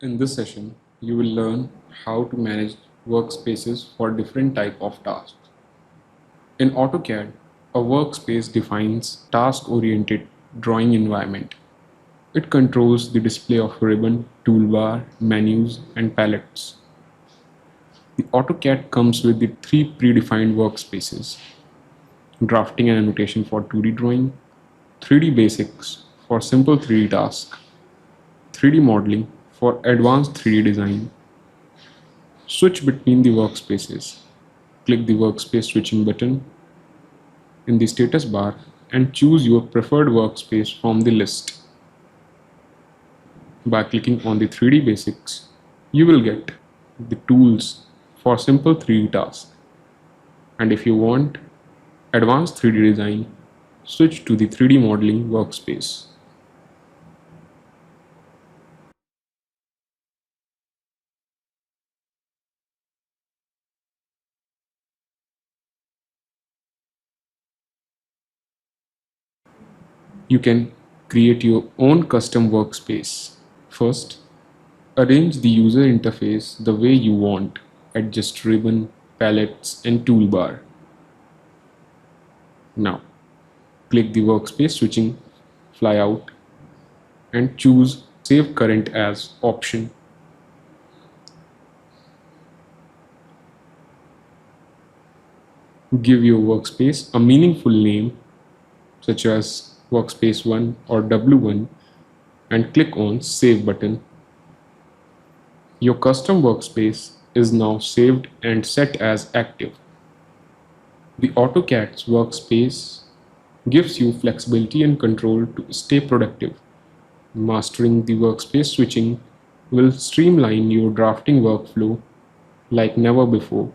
In this session, you will learn how to manage workspaces for different type of tasks. In AutoCAD, a workspace defines task-oriented drawing environment. It controls the display of ribbon, toolbar, menus, and palettes. The AutoCAD comes with the three predefined workspaces: drafting and annotation for 2D drawing, 3D basics for simple 3D tasks, 3D modeling for advanced 3D design. Switch between the workspaces. Click the workspace switching button in the status bar and choose your preferred workspace from the list. By clicking on the 3D basics, you will get the tools for simple 3D tasks. And if you want advanced 3D design, switch to the 3D modeling workspace. You can create your own custom workspace. First, arrange the user interface the way you want. Adjust ribbon, palettes, and toolbar. Now, click the workspace switching flyout and choose Save Current as option. Give your workspace a meaningful name such as Workspace 1 or W1 and click on Save button. Your custom workspace is now saved and set as active. The AutoCAD's workspace gives you flexibility and control to stay productive. Mastering the workspace switching will streamline your drafting workflow like never before.